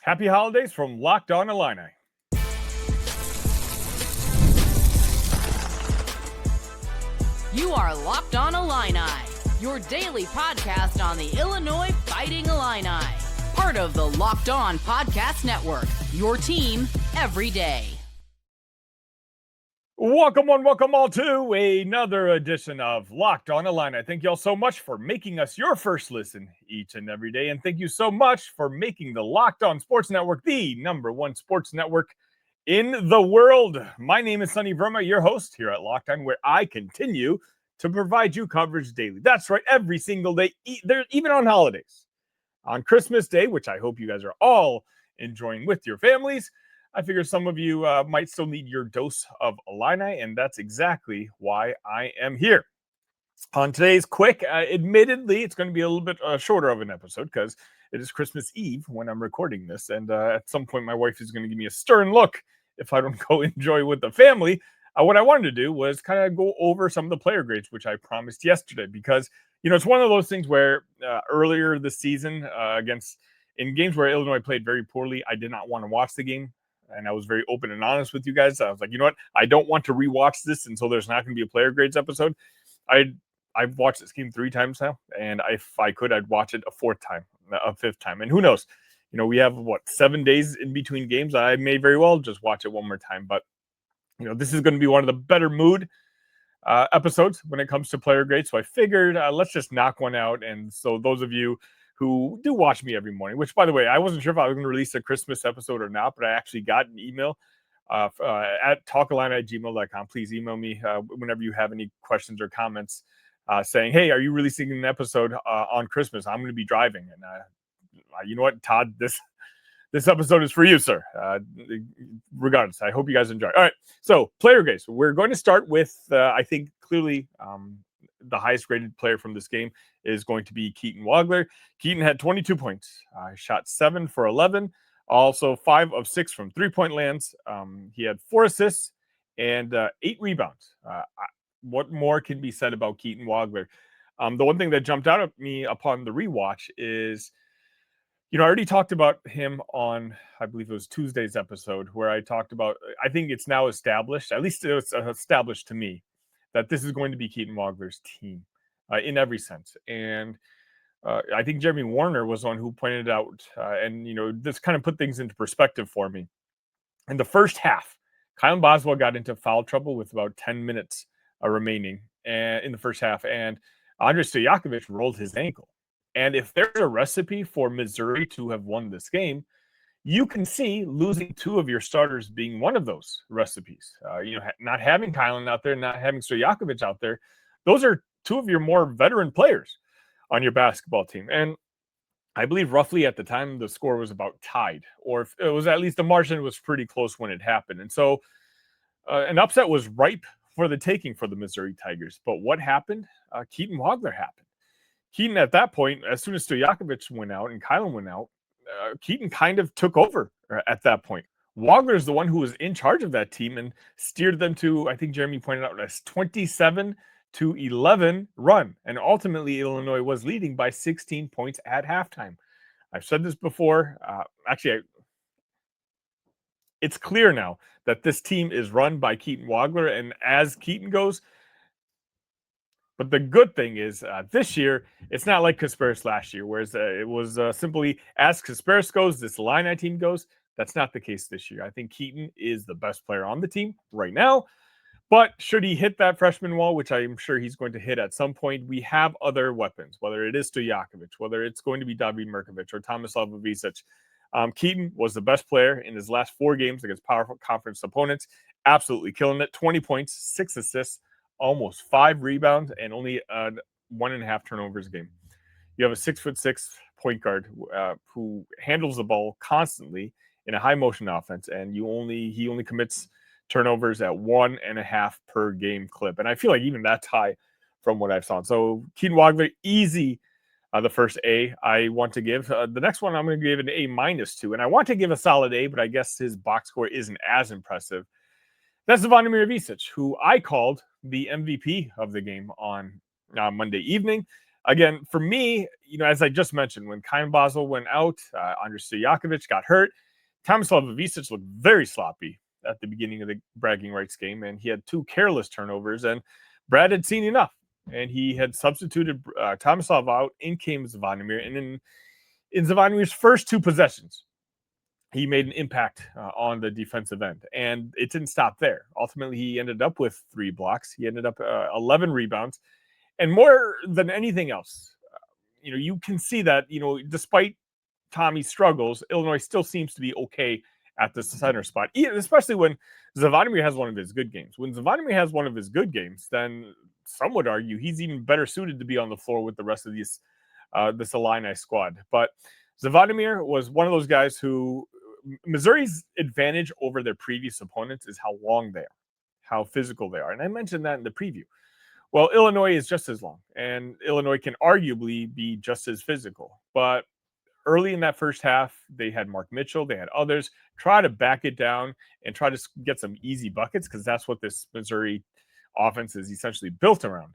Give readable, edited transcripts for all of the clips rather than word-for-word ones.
Happy holidays from Locked On Illini. You are Locked On Illini, your daily podcast on the Illinois Fighting Illini. Part of the Locked On Podcast Network, your team every day. Welcome all to another edition of Locked On Illini. Thank you all so much for making us your first listen each and every day. And thank you so much for making the Locked On Sports Network the number one sports network in the world. My name is Sonny Verma, your host here at Locked On, where I continue to provide you coverage daily. That's right, every single day, even on holidays. On Christmas Day, which I hope you guys are all enjoying with your families, I figure some of you might still need your dose of Illini, and that's exactly why I am here. On today's quick, admittedly, it's going to be a little bit shorter of an episode because it is Christmas Eve when I'm recording this, and at some point my wife is going to give me a stern look if I don't go enjoy with the family. What I wanted to do was kind of go over some of the player grades, which I promised yesterday, because, it's one of those things where earlier this season in games where Illinois played very poorly, I did not want to watch the game. And I was very open and honest with you guys. I was like, you know what? I don't want to rewatch this until there's not going to be a player grades episode. I've watched this game 3 times now, and if I could, I'd watch it a 5th time. And who knows? We have 7 days in between games. I may very well just watch it one more time. But this is going to be one of the better mood episodes when it comes to player grades. So I figured let's just knock one out. And so those of you who do watch me every morning, which, by the way, I wasn't sure if I was going to release a Christmas episode or not, but I actually got an email at talkillini@gmail.com. Please email me whenever you have any questions or comments saying, hey, are you releasing an episode on Christmas? I'm going to be driving. And you know what, Todd, this episode is for you, sir. Regardless, I hope you guys enjoy. All right, so player grades. We're going to start with, I think, clearly the highest graded player from this game is going to be Keaton Wagler. Keaton had 22 points. Shot 7 for 11. Also 5 of 6 from three-point lands. He had 4 assists and 8 rebounds. What more can be said about Keaton Wagler? The one thing that jumped out at me upon the rewatch is, I already talked about him on, I believe it was Tuesday's episode, where I talked about, I think it's now established, at least it's established to me, that this is going to be Keaton Wagler's team in every sense. And I think Jeremy Warner was the one who pointed it out. And this kind of put things into perspective for me. In the first half, Kylan Boswell got into foul trouble with about 10 minutes remaining in the first half. And Andrej Stojaković rolled his ankle. And if there's a recipe for Missouri to have won this game, you can see losing 2 of your starters being one of those recipes. Not having Kylan out there, not having Stojaković out there, those are 2 of your more veteran players on your basketball team. And I believe roughly at the time the score was about tied, or if it was at least the margin was pretty close when it happened. And so an upset was ripe for the taking for the Missouri Tigers. But what happened? Keaton Wagler happened. Keaton, at that point, as soon as Stojaković went out and Kylan went out, Keaton kind of took over at that point. Wagler is the one who was in charge of that team and steered them to, I think Jeremy pointed out, a 27-11 run. And ultimately, Illinois was leading by 16 points at halftime. I've said this before. It's clear now that this team is run by Keaton Wagler. And as Keaton goes, but the good thing is this year, it's not like Kasparis last year, whereas it was simply as Kasparis goes, this Illini team goes. That's not the case this year. I think Keaton is the best player on the team right now. But should he hit that freshman wall, which I'm sure he's going to hit at some point, we have other weapons, whether it is Stojaković, whether it's going to be David Mirkovic or Tomislav Ivišić. Keaton was the best player in his last 4 games against powerful conference opponents, absolutely killing it. 20 points, 6 assists, almost 5 rebounds, and only 1.5 turnovers a game. You have a 6'6" point guard who handles the ball constantly in a high motion offense, and he only commits turnovers at 1.5 per game clip. And I feel like even that's high from what I've saw. So Keaton Wagler, easy. The first A I want to give. The next one I'm going to give an A- to, and I want to give a solid A, but I guess his box score isn't as impressive. That's Zvonimir Ivišić, who I called the MVP of the game on Monday evening. again, for me, as I just mentioned, when Kylan Boswell went out, Andrej Stojaković got hurt. Tomislav Ivišić looked very sloppy at the beginning of the Bragging Rights game, and he had 2 careless turnovers, and Brad had seen enough, and he had substituted Tomislav out. In came Zvonimir, and in Zvonimir's first 2 possessions, he made an impact on the defensive end, and it didn't stop there. Ultimately, he ended up with 3 blocks. He ended up 11 rebounds, and more than anything else, you can see that, despite Tommy's struggles, Illinois still seems to be okay at the center spot, especially when Zvonimir has one of his good games. When Zvonimir has one of his good games, then some would argue he's even better suited to be on the floor with the rest of this Illini squad. But Zvonimir was one of those guys who Missouri's advantage over their previous opponents is how long they are, how physical they are. And I mentioned that in the preview. Well, Illinois is just as long, and Illinois can arguably be just as physical. But early in that first half, they had Mark Mitchell, they had others try to back it down and try to get some easy buckets, because that's what this Missouri offense is essentially built around.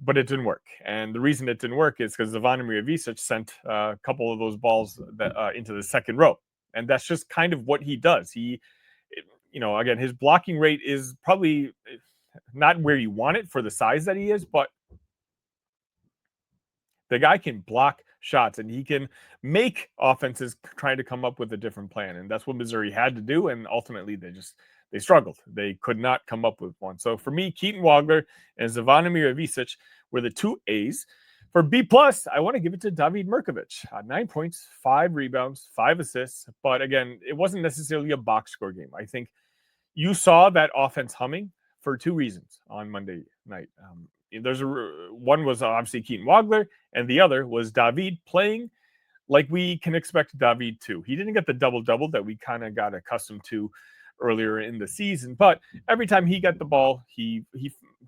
But it didn't work. And the reason it didn't work is because Zvonimir Ivišić sent a couple of those balls into the second row. And that's just kind of what he does. Again, his blocking rate is probably not where you want it for the size that he is, but the guy can block shots, and he can make offenses trying to come up with a different plan. And that's what Missouri had to do. And ultimately, they struggled. They could not come up with one. So for me, Keaton Wagler and Zvonimir Ivišić were the 2 A's. For B+, I want to give it to David Mirkovic. 9 points, 5 rebounds, 5 assists. But again, it wasn't necessarily a box score game. I think you saw that offense humming for 2 reasons on Monday night. One was obviously Keaton Wagler, and the other was David playing like we can expect David to. He didn't get the double-double that we kind of got accustomed to earlier in the season, but every time he got the ball, he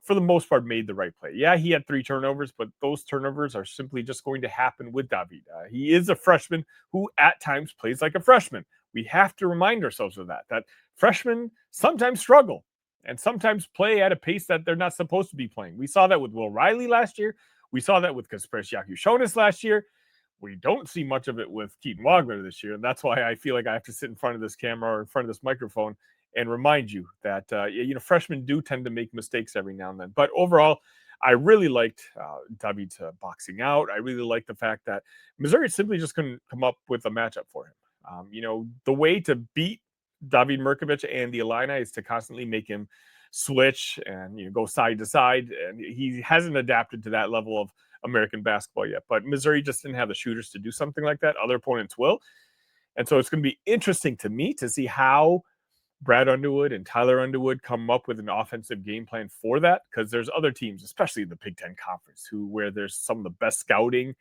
for the most part made the right play. Yeah, he had 3 turnovers, but those turnovers are simply just going to happen with David. He is a freshman who at times plays like a freshman. We have to remind ourselves of that freshmen sometimes struggle and sometimes play at a pace that they're not supposed to be playing. We saw that with Will Riley last year. We saw that with Kasparas Yakushonis last year. We don't see much of it with Keaton Wagler this year, and that's why I feel like I have to sit in front of this camera or in front of this microphone and remind you that freshmen do tend to make mistakes every now and then. But overall, I really liked David's boxing out. I really liked the fact that Missouri simply just couldn't come up with a matchup for him. The way to beat David Mirkovic and the Illini is to constantly make him switch and go side to side, and he hasn't adapted to that level of American basketball yet. But Missouri just didn't have the shooters to do something like that. Other opponents will. And so it's going to be interesting to me to see how Brad Underwood and Tyler Underwood come up with an offensive game plan for that, because there's other teams, especially in the Big Ten Conference, where there's some of the best scouting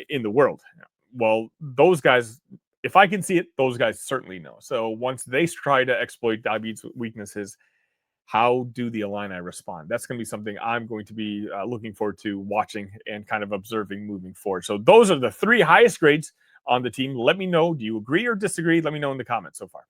in the world. Well, those guys, if I can see it, those guys certainly know. So once they try to exploit David's weaknesses, how do the Illini respond? That's going to be something I'm going to be looking forward to watching and kind of observing moving forward. So those are the 3 highest grades on the team. Let me know. Do you agree or disagree? Let me know in the comments so far.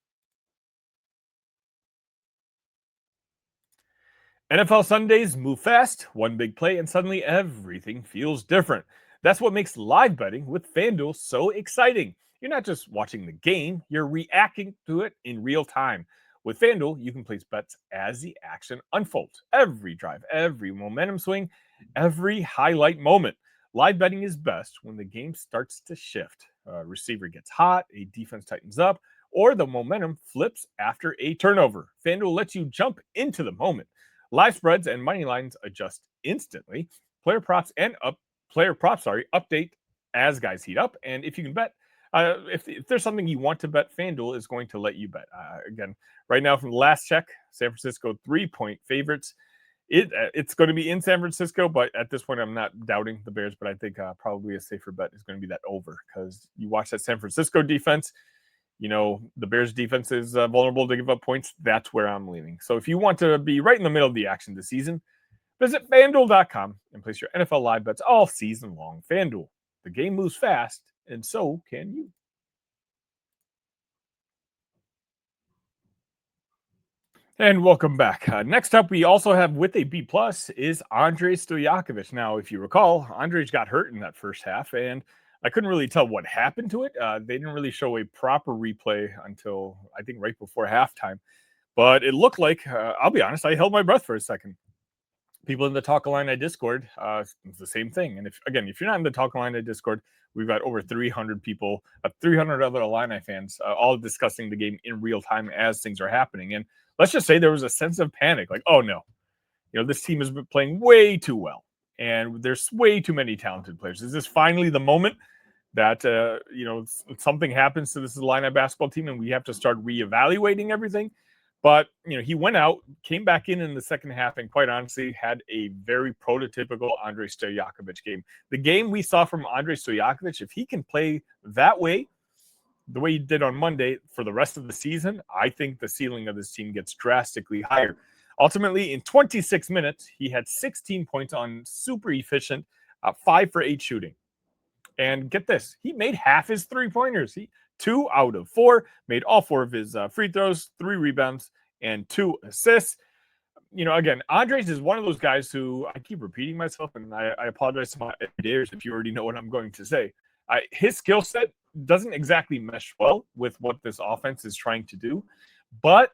NFL Sundays move fast, one big play, and suddenly everything feels different. That's what makes live betting with FanDuel so exciting. You're not just watching the game, you're reacting to it in real time. With FanDuel, you can place bets as the action unfolds. Every drive, every momentum swing, every highlight moment. Live betting is best when the game starts to shift. A receiver gets hot, a defense tightens up, or the momentum flips after a turnover. FanDuel lets you jump into the moment. Live spreads and money lines adjust instantly. Player props update as guys heat up. And if you can bet, if there's something you want to bet, FanDuel is going to let you bet. Again, right now from the last check, San Francisco 3-point favorites. It's going to be in San Francisco, but at this point, I'm not doubting the Bears. But I think probably a safer bet is going to be that over, because you watch that San Francisco defense. The Bears defense is vulnerable to give up points. That's where I'm leaning. So if you want to be right in the middle of the action this season, visit FanDuel.com and place your NFL live bets all season long. FanDuel, the game moves fast, and so can you. And welcome back. Next up, we also have with a B+ is Andrej Stojaković. Now, if you recall, Andrej got hurt in that first half, and I couldn't really tell what happened to it. They didn't really show a proper replay until I think right before halftime. But it looked like, I'll be honest, I held my breath for a second. People in the Talk Illini Discord, it's the same thing. And if you're not in the Talk Illini Discord, we've got over 300 people, 300 other Illini fans, all discussing the game in real time as things are happening. And let's just say there was a sense of panic, like, oh no, this team has been playing way too well, and there's way too many talented players. Is this finally the moment that something happens to this Illini basketball team, and we have to start reevaluating everything? But, he went out, came back in the second half, and quite honestly had a very prototypical Andrej Stojaković game. The game we saw from Andrej Stojaković, if he can play that way, the way he did on Monday for the rest of the season, I think the ceiling of this team gets drastically higher. Ultimately, in 26 minutes, he had 16 points on super efficient 5 for 8 shooting. And get this, he made half his three-pointers. 2 out of 4, made all 4 of his free throws, 3 rebounds, and 2 assists. Again, Andrej is one of those guys who I keep repeating myself, and I apologize to my ears if you already know what I'm going to say. His skill set doesn't exactly mesh well with what this offense is trying to do, but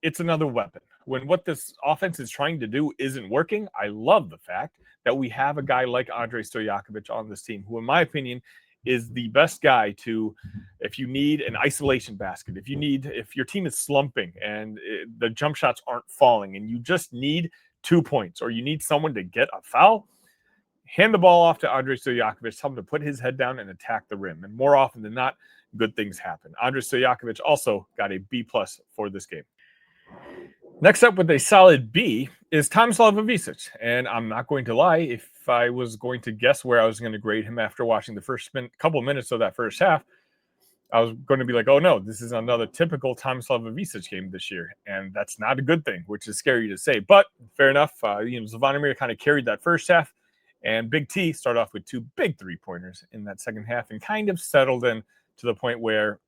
it's another weapon. When what this offense is trying to do isn't working, I love the fact that we have a guy like Andrej Stojaković on this team, who, in my opinion, is the best guy to, if you need an isolation basket, if your team is slumping and the jump shots aren't falling and you just need 2 points or you need someone to get a foul, hand the ball off to Andrej Stojaković, tell him to put his head down and attack the rim. And more often than not, good things happen. Andrej Stojaković also got a B+ for this game. Next up with a solid B is Tomislav Ivišić. And I'm not going to lie, if I was going to guess where I was going to grade him after watching the first couple minutes of that first half, I was going to be like, oh no, this is another typical Tomislav Ivišić game this year. And that's not a good thing, which is scary to say. But fair enough. Zvonimir kind of carried that first half. And Big T started off with 2 big 3-pointers in that second half and kind of settled in to the point where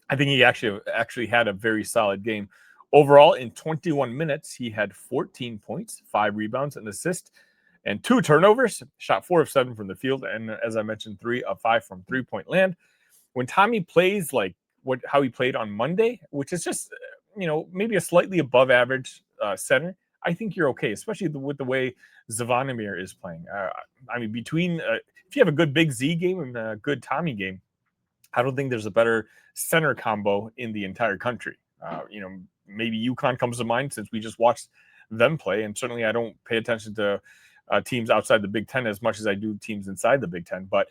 I think he actually had a very solid game. Overall, in 21 minutes, he had 14 points, 5 rebounds, an assist, and 2 turnovers. Shot 4 of 7 from the field, and as I mentioned, 3 of 5 from three-point land. When Tommy plays like how he played on Monday, which is just maybe a slightly above average center, I think you're okay, especially with the way Zvonimir is playing. Between if you have a good Big Z game and a good Tommy game, I don't think there's a better center combo in the entire country. Maybe UConn comes to mind since we just watched them play, and certainly I don't pay attention to teams outside the Big Ten as much as I do teams inside the Big Ten. But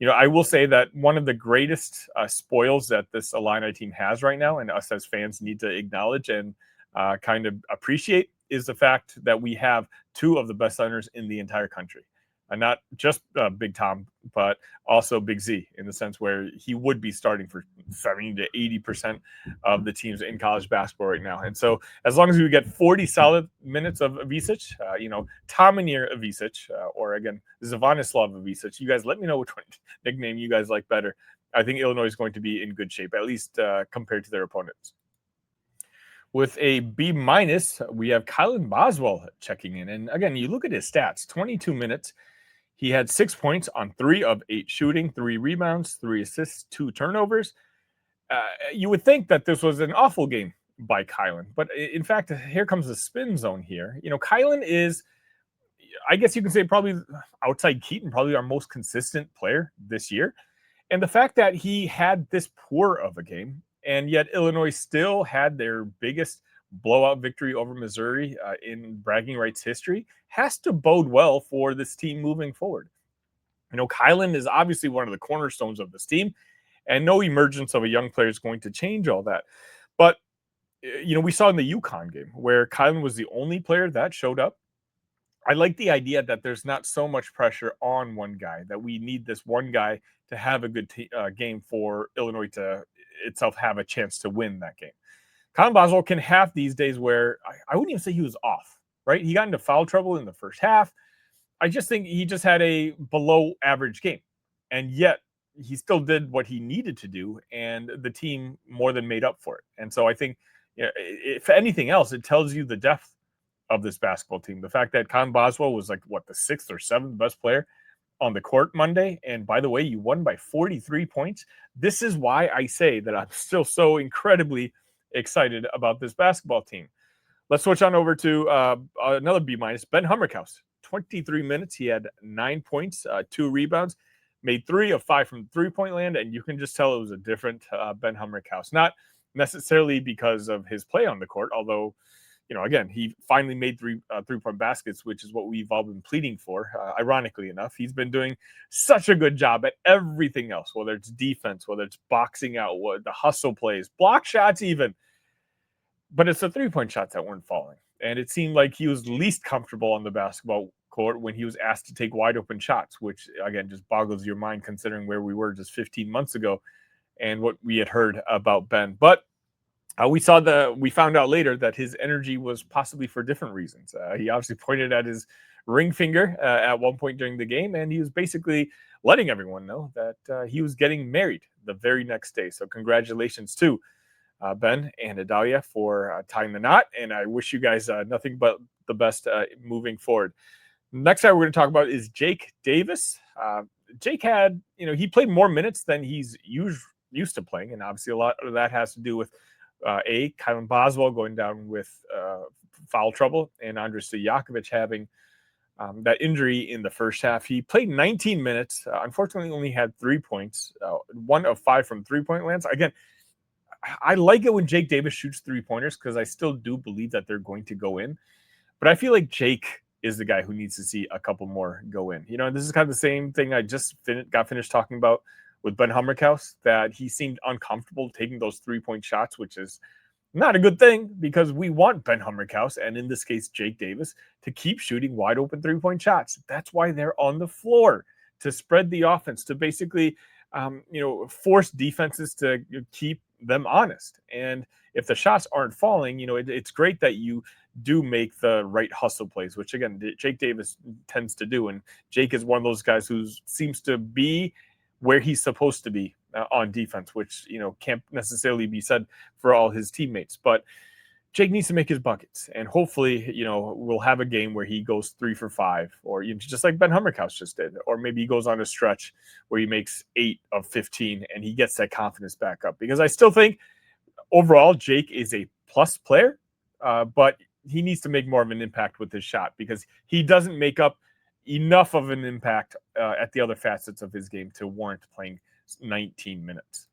I will say that one of the greatest spoils that this Illini team has right now, and us as fans need to acknowledge and kind of appreciate, is the fact that we have 2 of the best centers in the entire country. And not just Big Tom, but also Big Z, in the sense where he would be starting for 70 to 80% of the teams in college basketball right now. And so as long as we get 40 solid minutes of Ivišić, Zvonimir Ivišić, or again, Zvonislav Ivišić, you guys let me know which one nickname you guys like better. I think Illinois is going to be in good shape, at least compared to their opponents. With a B-, we have Kylan Boswell checking in. And again, you look at his stats, 22 minutes. He had 6 points on 3 of 8 shooting, 3 rebounds, 3 assists, 2 turnovers. You would think that this was an awful game by Kylan. But in fact, here comes the spin zone here. Kylan is, I guess you can say, probably outside Keaton, probably our most consistent player this year. And the fact that he had this poor of a game, and yet Illinois still had their biggest blowout victory over Missouri in Braggin Rights history, has to bode well for this team moving forward. Kylan is obviously one of the cornerstones of this team, and no emergence of a young player is going to change all that. But, we saw in the UConn game where Kylan was the only player that showed up. I like the idea that there's not so much pressure on one guy, that we need this one guy to have a good game for Illinois to itself have a chance to win that game. Kylan Boswell can have these days where I wouldn't even say he was off, right? He got into foul trouble in the first half. I just think he just had a below average game, and yet he still did what he needed to do, and the team more than made up for it. And so I think, if anything else, it tells you the depth of this basketball team. The fact that Kylan Boswell was like, the 6th or 7th best player on the court Monday. And by the way, you won by 43 points. This is why I say that I'm still so incredibly excited about this basketball team. Let's switch on over to another B-, Ben Humrichous. 23 minutes. He had 9 points, 2 rebounds, made 3 of 5 from three-point land, and you can just tell it was a different Ben Humrichous. Not necessarily because of his play on the court, although, again, he finally made 3 3-point baskets, which is what we've all been pleading for. Ironically enough, he's been doing such a good job at everything else, whether it's defense, whether it's boxing out, the hustle plays, block shots even. But it's the 3-point shots that weren't falling. And it seemed like he was least comfortable on the basketball court when he was asked to take wide open shots, which, again, just boggles your mind considering where we were just 15 months ago and what we had heard about Ben. But we found out later that his energy was possibly for different reasons. He obviously pointed at his ring finger at one point during the game, and he was basically letting everyone know that he was getting married the very next day. So congratulations to Ben and Adalia for tying the knot, and I wish you guys nothing but the best moving forward. Next guy we're going to talk about is Jake Davis. Jake had, he played more minutes than he's used to playing, and obviously a lot of that has to do with Kylan Boswell going down with foul trouble, and Andrej Stojaković having that injury in the first half. He played 19 minutes. Unfortunately, only had 3 points, 1 of 5 from three-point lands. Again, I like it when Jake Davis shoots 3-pointers because I still do believe that they're going to go in. But I feel like Jake is the guy who needs to see a couple more go in. This is kind of the same thing I just got finished talking about with Ben Humrichous, that he seemed uncomfortable taking those 3-point shots, which is not a good thing because we want Ben Humrichous, and in this case, Jake Davis, to keep shooting wide open 3-point shots. That's why they're on the floor, to spread the offense, to basically, force defenses to keep them honest. And if the shots aren't falling, it's great that you do make the right hustle plays, which again, Jake Davis tends to do. And Jake is one of those guys who seems to be where he's supposed to be on defense, which, can't necessarily be said for all his teammates. But Jake needs to make his buckets. And hopefully, we'll have a game where he goes 3 for 5, or just like Ben Humrichous just did. Or maybe he goes on a stretch where he makes 8 of 15 and he gets that confidence back up. Because I still think overall, Jake is a plus player, but he needs to make more of an impact with his shot because he doesn't make up enough of an impact at the other facets of his game to warrant playing 19 minutes.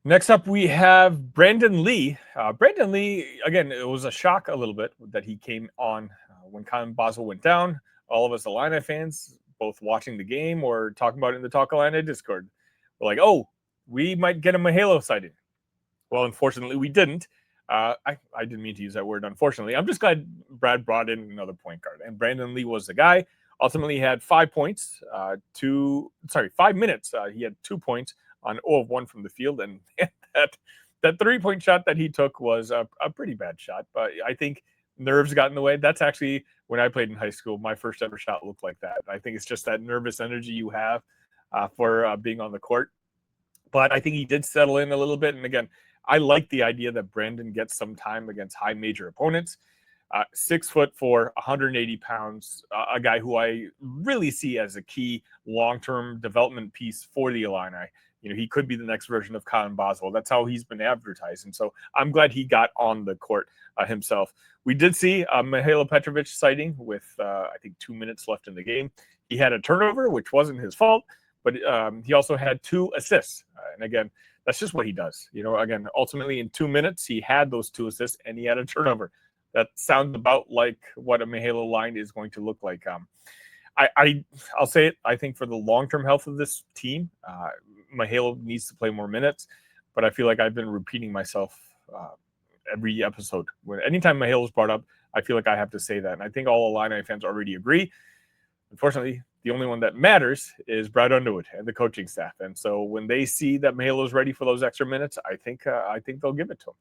Next up, we have Brandon Lee. Brandon Lee, again, it was a shock a little bit that he came on when Kylan Boswell went down. All of us Illini fans, both watching the game or talking about it in the Talk Illini Discord, were like, oh, we might get a Mihailo sighting. Well, unfortunately, we didn't. I didn't mean to use that word, unfortunately. I'm just glad Brad brought in another point guard. And Brandon Lee was the guy. Ultimately, he had 5 points, 5 minutes. He had 2 points on 0 of 1 from the field. And that 3-point shot that he took was a pretty bad shot. But I think nerves got in the way. That's actually, when I played in high school, my first ever shot looked like that. I think it's just that nervous energy you have for being on the court. But I think he did settle in a little bit. And again, I like the idea that Brandon gets some time against high major opponents. 6'4", 180 pounds, a guy who I really see as a key long-term development piece for the Illini. He could be the next version of Kylan Boswell. That's how he's been advertised. And so I'm glad he got on the court himself. We did see a Mihailo Petrović sighting with, I think, 2 minutes left in the game. He had a turnover, which wasn't his fault, but he also had 2 assists. And again, that's just what he does. Again, ultimately in 2 minutes, he had those 2 assists and he had a turnover. That sounds about like what a Mihailo line is going to look like. I'll say it. I think for the long-term health of this team, Mihailo needs to play more minutes. But I feel like I've been repeating myself every episode. Anytime Mihailo is brought up, I feel like I have to say that. And I think all Illini fans already agree. Unfortunately, the only one that matters is Brad Underwood and the coaching staff. And so when they see that Mihailo is ready for those extra minutes, I think they'll give it to him.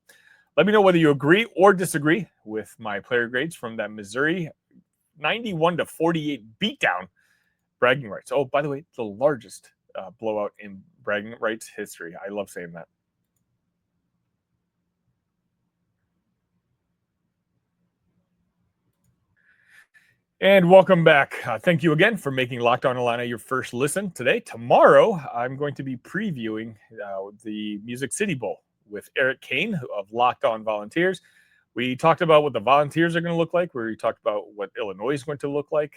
Let me know whether you agree or disagree with my player grades from that Missouri 91-48 beatdown Braggin Rights. Oh, by the way, the largest blowout in Braggin Rights history. I love saying that. And welcome back. Thank you again for making Locked On Illini your first listen today. Tomorrow, I'm going to be previewing the Music City Bowl with Eric Kane of Locked On Volunteers. We talked about what the Volunteers are going to look like. We talked about what Illinois is going to look like,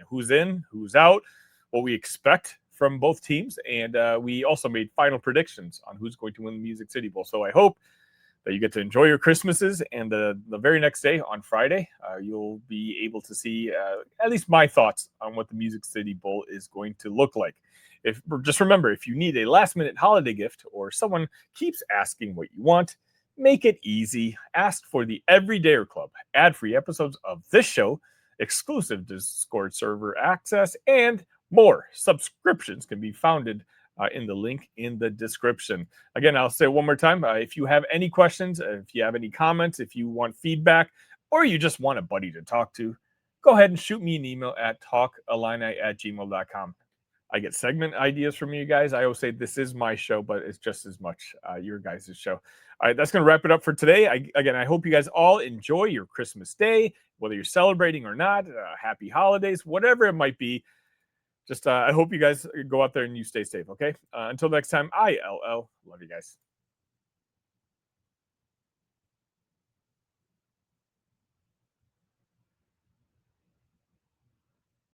who's in, who's out, what we expect from both teams. And we also made final predictions on who's going to win the Music City Bowl. So I hope that you get to enjoy your Christmases, and the very next day on Friday, you'll be able to see at least my thoughts on what the Music City Bowl is going to look like. Just remember, if you need a last-minute holiday gift or someone keeps asking what you want, make it easy. Ask for the Everydayer Club, ad-free episodes of this show, exclusive Discord server access, and more. Subscriptions can be founded in the link in the description. Again, I'll say it one more time. If you have any questions, if you have any comments, if you want feedback, or you just want a buddy to talk to, go ahead and shoot me an email at talkillini@gmail.com. I get segment ideas from you guys. I always say this is my show, but it's just as much your guys' show. All right, that's going to wrap it up for today. I hope you guys all enjoy your Christmas day, whether you're celebrating or not. Happy holidays, whatever it might be. Just I hope you guys go out there and you stay safe, okay? Until next time, ILL. Love you guys.